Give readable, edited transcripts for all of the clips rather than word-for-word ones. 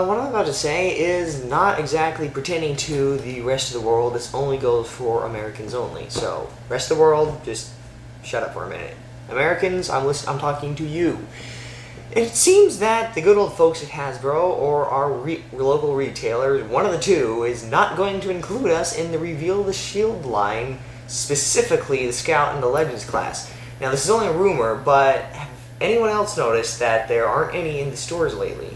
what I'm about to say is not exactly pertaining to the rest of the world. This only goes for Americans only. So, rest of the world, just shut up for a minute. Americans, I'm talking to you. It seems that the good old folks at Hasbro or our local retailers, one of the two, is not going to include us in the Reveal the Shield line, specifically the Scout and the Legends class. Now, this is only a rumor, but have anyone else noticed that there aren't any in the stores lately?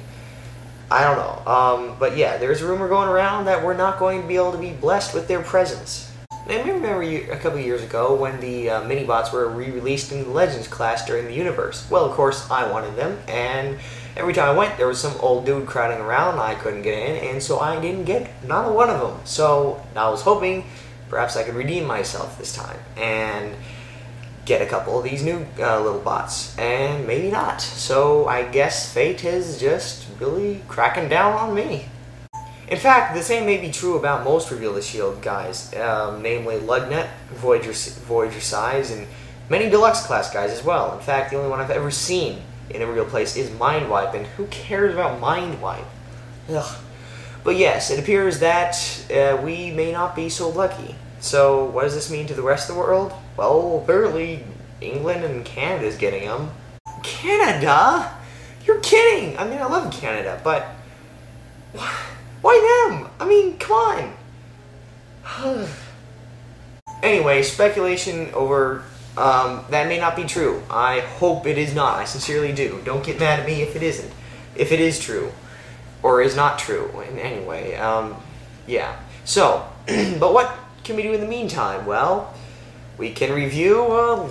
I don't know. But yeah, there's a rumor going around that we're not going to be able to be blessed with their presence. Now, I remember a couple of years ago when the mini-bots were re-released in the Legends class during the universe. Well, of course, I wanted them, and every time I went, there was some old dude crowding around, I couldn't get in, and so I didn't get not one of them. So, I was hoping perhaps I could redeem myself this time, and get a couple of these new little bots, and maybe not. So I guess fate is just really cracking down on me. In fact, the same may be true about most Reveal the Shield guys, namely Lugnet, Voyager Size, and many Deluxe class guys as well. In fact, the only one I've ever seen in a real place is Mind Wipe, and who cares about Mind Wipe? Ugh. But yes, it appears that we may not be so lucky. So, what does this mean to the rest of the world? Well, apparently England and Canada is getting them. Canada? You're kidding! I mean, I love Canada, but why them? I mean, come on! Anyway, speculation over, that may not be true. I hope it is not. I sincerely do. Don't get mad at me if it isn't. If it is true. Or is not true. Anyway, yeah. So, but what can we do in the meantime? Well, we can review a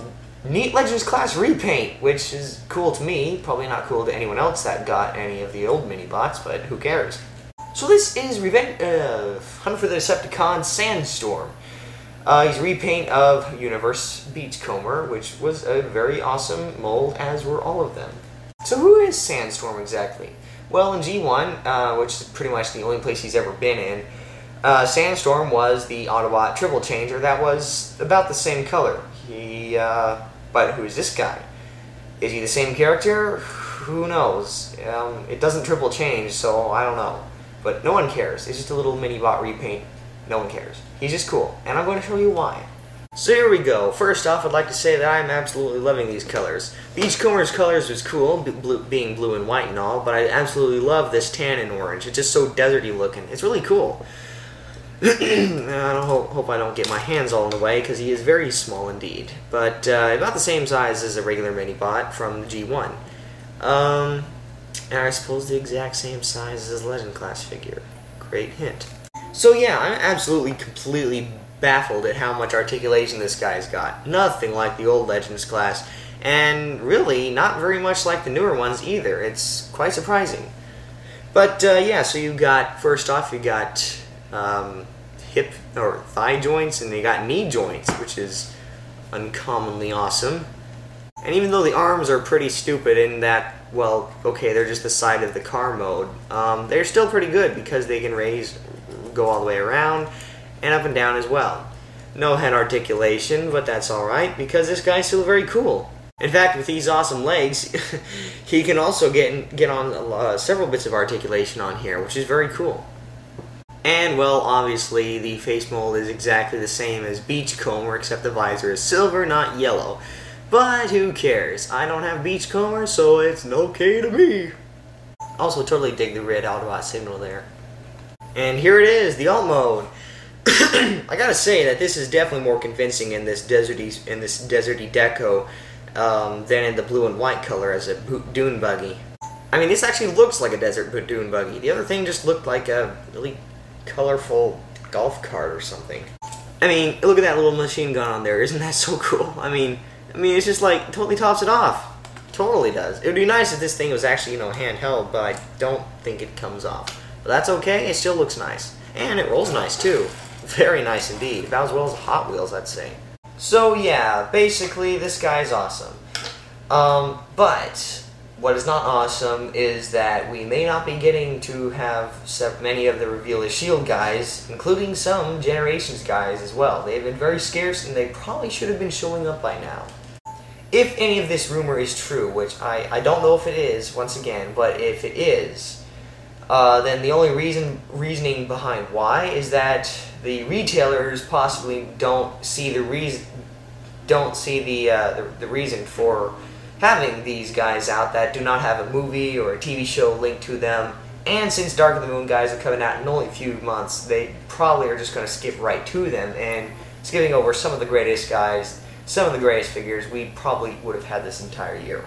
neat Legends class repaint, which is cool to me, probably not cool to anyone else that got any of the old mini-bots, but who cares. So this is Hunt for the Decepticon Sandstorm. He's a repaint of Universe Beachcomber, which was a very awesome mold, as were all of them. So who is Sandstorm exactly? Well, in G1, which is pretty much the only place he's ever been in, Sandstorm was the Autobot triple changer that was about the same color. But who is this guy? Is he the same character? Who knows? It doesn't triple change, so I don't know. But no one cares. It's just a little mini-bot repaint. No one cares. He's just cool, and I'm going to show you why. So here we go. First off, I'd like to say that I'm absolutely loving these colors. Beachcomber's colors was cool, being blue and white and all, but I absolutely love this tan and orange. It's just so deserty looking. It's really cool. I hope I don't get my hands all in the way, because he is very small indeed. But about the same size as a regular mini-bot from the G1. And I suppose the exact same size as his Legend class figure. Great hint. So yeah, I'm absolutely, completely baffled at how much articulation this guy's got. Nothing like the old Legends class, and really not very much like the newer ones either. It's quite surprising. But yeah, so you got, first off, you got hip or thigh joints, and they got knee joints, which is uncommonly awesome. And even though the arms are pretty stupid in that, well, okay, they're just the side of the car mode, they're still pretty good because they can go all the way around and up and down as well. No head articulation, but that's alright because this guy's still very cool. In fact, with these awesome legs, he can also get on several bits of articulation on here, which is very cool. And, well, obviously, the face mold is exactly the same as Beachcomber, except the visor is silver, not yellow. But who cares? I don't have Beachcomber, so it's okay to me. Also, totally dig the red Autobot signal there. And here it is, the alt mode. I gotta say that this is definitely more convincing in this deserty deco than in the blue and white color as a dune buggy. I mean, this actually looks like a desert dune buggy. The other thing just looked like a really colorful golf cart or something. I mean, look at that little machine gun on there. Isn't that so cool? I mean, it's just like totally tops it off. Totally does. It would be nice if this thing was actually, handheld, but I don't think it comes off. But that's okay. It still looks nice, and it rolls nice too. Very nice indeed. About as well as Hot Wheels, I'd say. So yeah, basically this guy's awesome. But what is not awesome is that we may not be getting to have many of the Reveal the Shield guys, including some Generations guys as well. They've been very scarce, and they probably should have been showing up by now. If any of this rumor is true, which I don't know if it is, once again, but if it is, then the only reasoning behind why is that the retailers possibly don't see the reason for having these guys out that do not have a movie or a TV show linked to them. And since Dark of the Moon guys are coming out in only a few months, they probably are just going to skip right to them and skipping over some of the greatest guys, some of the greatest figures we probably would have had this entire year.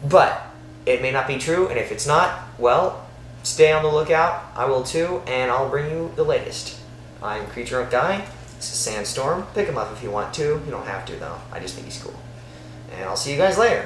But it may not be true, and if it's not, well, stay on the lookout. I will too, and I'll bring you the latest. I'm Creature Drunk Guy. This is Sandstorm. Pick him up if you want to. You don't have to, though. I just think he's cool. And I'll see you guys later.